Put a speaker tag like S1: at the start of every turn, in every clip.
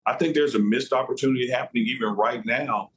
S1: I think there's a missed opportunity happening even right now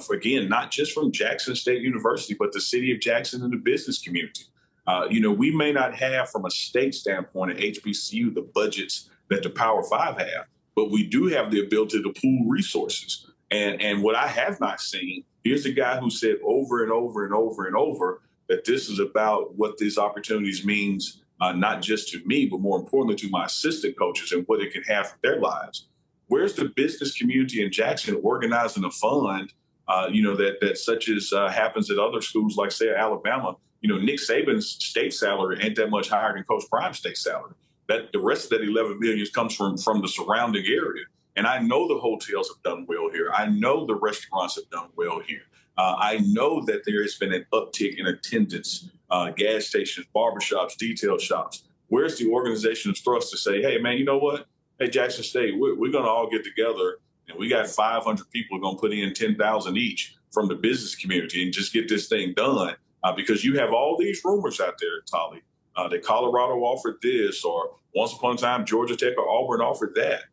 S1: for, again, not just from Jackson State University, but the city of Jackson and the business community. We may not have, from a state standpoint at HBCU, the budgets that the Power Five have, but we do have the ability to pool resources. And what I have not seen, here's a guy who said over and over and over and over that this is about what these opportunities means, not just to me, but more importantly to my assistant coaches and what it can have for their lives. Where's the business community in Jackson organizing a fund, that such as happens at other schools like, say, Alabama? Nick Saban's state salary ain't that much higher than Coach Prime's state salary. That the rest of that $11 million comes from the surrounding area. And I know the hotels have done well here. I know the restaurants have done well here. I know that there has been an uptick in attendance, gas stations, barbershops, detail shops. Where's the organization's thrust to say, hey, man, you know what? Hey, Jackson State, we're going to all get together, and we got 500 people going to put in 10,000 each from the business community and just get this thing done. Because you have all these rumors out there, Tolly, that Colorado offered this, or once upon a time Georgia Tech or Auburn offered that.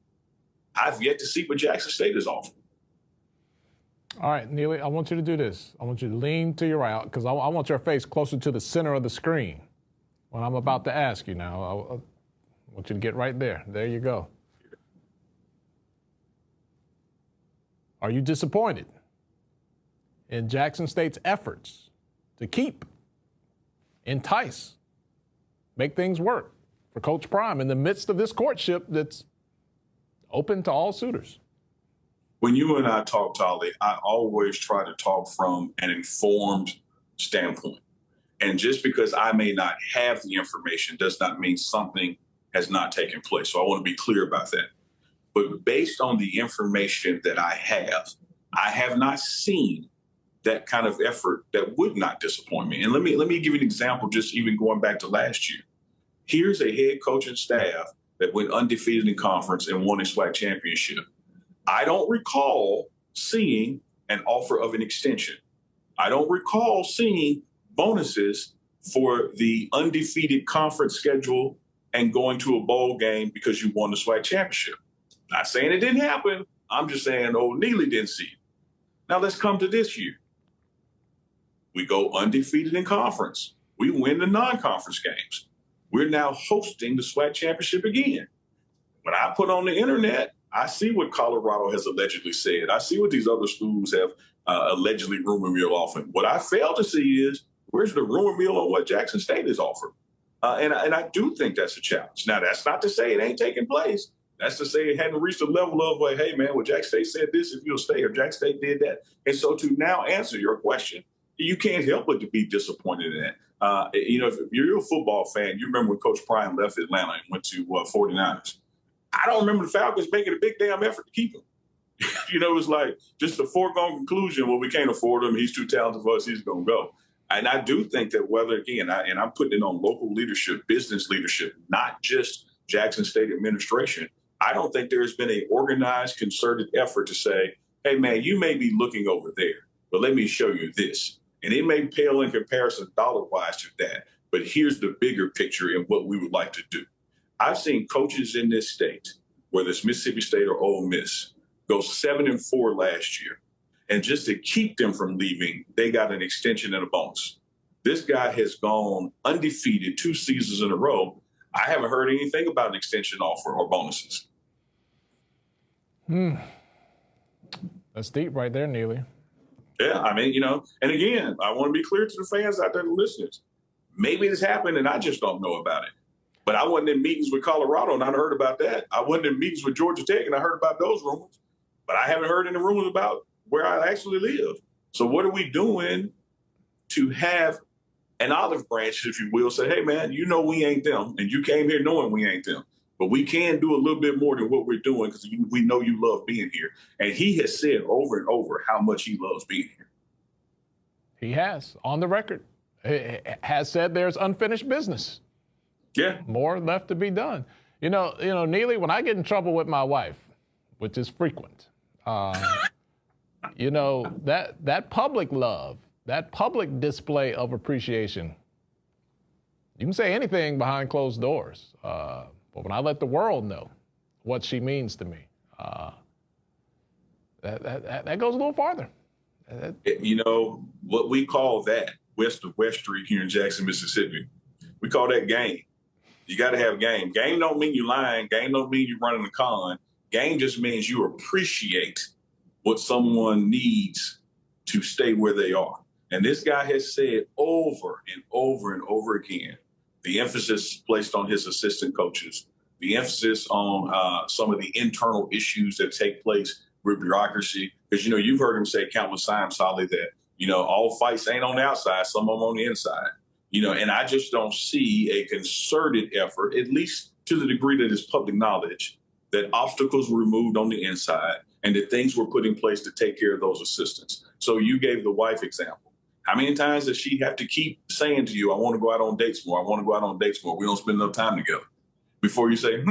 S1: I've yet to see what Jackson State is offering.
S2: All right, Neely, I want you to do this. I want you to lean to your right, because I want your face closer to the center of the screen when I'm about to ask you now. I want you to get right there. There you go. Are you disappointed in Jackson State's efforts to keep, entice, make things work for Coach Prime in the midst of this courtship that's open to all suitors?
S1: When you and I talk, Tolly, I always try to talk from an informed standpoint. And just because I may not have the information does not mean something has not taken place. So I want to be clear about that. But based on the information that I have not seen that kind of effort that would not disappoint me. And let me give you an example, just even going back to last year. Here's a head coaching staff that went undefeated in conference and won a SWAC championship. I don't recall seeing an offer of an extension. I don't recall seeing bonuses for the undefeated conference schedule and going to a bowl game because you won the SWAC championship. Not saying it didn't happen. I'm just saying old Neely didn't see it. Now let's come to this year. We go undefeated in conference. We win the non-conference games. We're now hosting the SWAC championship again. When I put on the internet, I see what Colorado has allegedly said. I see what these other schools have allegedly rumor mill offering. What I fail to see is where's the rumor mill on what Jackson State is offering. And I do think that's a challenge. Now, that's not to say it ain't taking place. That's to say it hadn't reached a level of, like, hey, man, well, Jackson State said this if you'll stay, or Jackson State did that. And so to now answer your question, you can't help but to be disappointed in that. If you're a football fan, you remember when Coach Prime left Atlanta and went to 49ers. I don't remember the Falcons making a big damn effort to keep him. It was like just a foregone conclusion. Well, we can't afford him. He's too talented for us. He's going to go. And I do think that whether, again, I'm putting it on local leadership, business leadership, not just Jackson State administration, I don't think there's been an organized, concerted effort to say, hey, man, you may be looking over there, but let me show you this. And it may pale in comparison dollar-wise to that, but here's the bigger picture and what we would like to do. I've seen coaches in this state, whether it's Mississippi State or Ole Miss, go 7-4 last year. And just to keep them from leaving, they got an extension and a bonus. This guy has gone undefeated 2 seasons in a row. I haven't heard anything about an extension offer or bonuses.
S2: That's deep right there, Neely.
S1: Yeah, and again, I want to be clear to the fans out there, the listeners. Maybe this happened and I just don't know about it. But I wasn't in meetings with Colorado and I heard about that. I wasn't in meetings with Georgia Tech and I heard about those rumors. But I haven't heard any rumors about where I actually live. So what are we doing to have an olive branch, if you will, say, hey, man, we ain't them. And you came here knowing we ain't them. But we can do a little bit more than what we're doing because we know you love being here. And he has said over and over how much he loves being here.
S2: He has, on the record, has said there's unfinished business.
S1: Yeah.
S2: More left to be done. Neely, when I get in trouble with my wife, which is frequent, that public love, that public display of appreciation, you can say anything behind closed doors. But when I let the world know what she means to me, That goes a little farther.
S1: You know, what we call that, west of West Street here in Jackson, Mississippi, we call that game. You got to have game. Game don't mean you lying. Game don't mean you running a con. Game just means you appreciate what someone needs to stay where they are. And this guy has said over and over and over again, the emphasis placed on his assistant coaches, the emphasis on some of the internal issues that take place with bureaucracy. Because, you know, you've heard him say countless times, Solly, that, you know, all fights ain't on the outside, some of them on the inside. You know, and I just don't see a concerted effort, at least to the degree that is public knowledge, that obstacles were removed on the inside and that things were put in place to take care of those assistants. So you gave the wife example. How many times does she have to keep saying to you, I want to go out on dates more, I want to go out on dates more, we don't spend enough time together, before you say,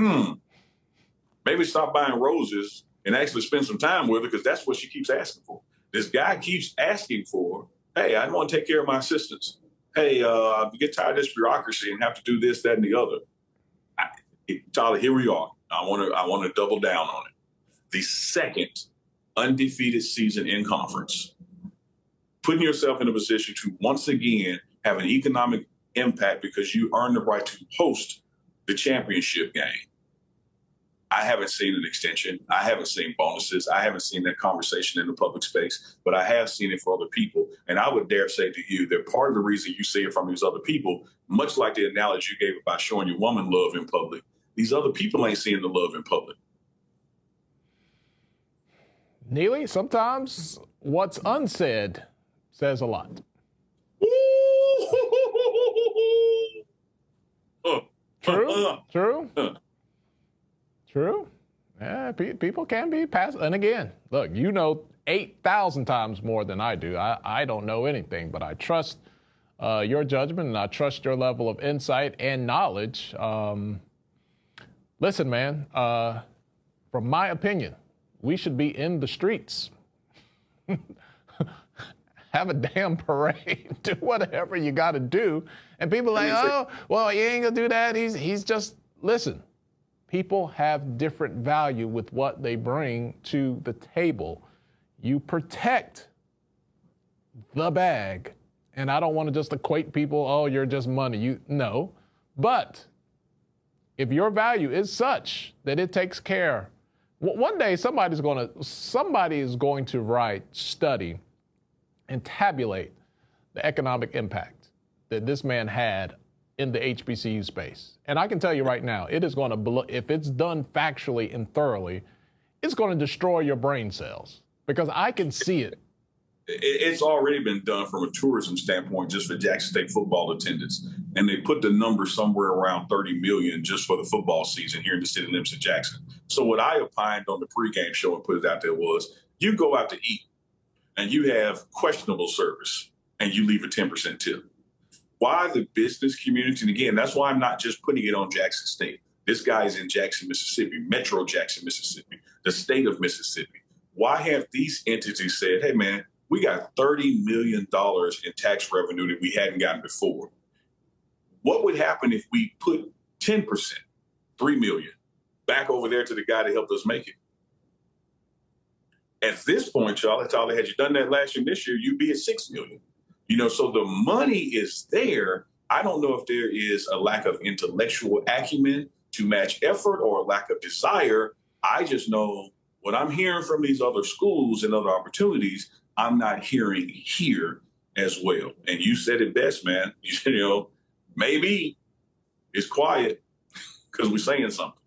S1: maybe stop buying roses and actually spend some time with her, because that's what she keeps asking for. This guy keeps asking for, hey, I want to take care of my assistants. Hey, get tired of this bureaucracy and have to do this, that, and the other. Tyler, here we are. I want to double down on it. The second undefeated season in conference, putting yourself in a position to once again have an economic impact because you earned the right to host the championship game. I haven't seen an extension. I haven't seen bonuses. I haven't seen that conversation in the public space, but I have seen it for other people. And I would dare say to you that part of the reason you see it from these other people, much like the analogy you gave about showing your woman love in public, these other people ain't seeing the love in public.
S2: Neely, sometimes what's unsaid says a lot. True. True. Yeah, people can be passive. And again, look, you know 8,000 times more than I do. I don't know anything, but I trust your judgment and I trust your level of insight and knowledge. Listen, man, from my opinion, we should be in the streets. Have a damn parade. Do whatever you got to do. And people are like, oh, well, you ain't going to do that. He's just, listen. People have different value with what they bring to the table. You protect the bag. And I don't want to just equate people, oh, you're just money. No. But if your value is such that it takes care, one day somebody is going to write, study, and tabulate the economic impact that this man had in the HBCU space. And I can tell you right now, it is going to, if it's done factually and thoroughly, it's going to destroy your brain cells, because I can see it.
S1: It's already been done from a tourism standpoint just for Jackson State football attendance. And they put the number somewhere around 30 million just for the football season here in the city limits of Jackson. So what I opined on the pregame show and put it out there was, you go out to eat and you have questionable service and you leave a 10% tip. Why the business community? And again, that's why I'm not just putting it on Jackson State. This guy is in Jackson, Mississippi, Metro Jackson, Mississippi, the state of Mississippi. Why have these entities said, hey, man, we got $30 million in tax revenue that we hadn't gotten before? What would happen if we put 10%, $3 million, back over there to the guy that helped us make it? At this point, Charlie, had you done that last year, this year, you'd be at $6 million. You know, so the money is there. I don't know if there is a lack of intellectual acumen to match effort or a lack of desire. I just know what I'm hearing from these other schools and other opportunities, I'm not hearing here as well. And you said it best, man. You know, maybe it's quiet because we're saying something.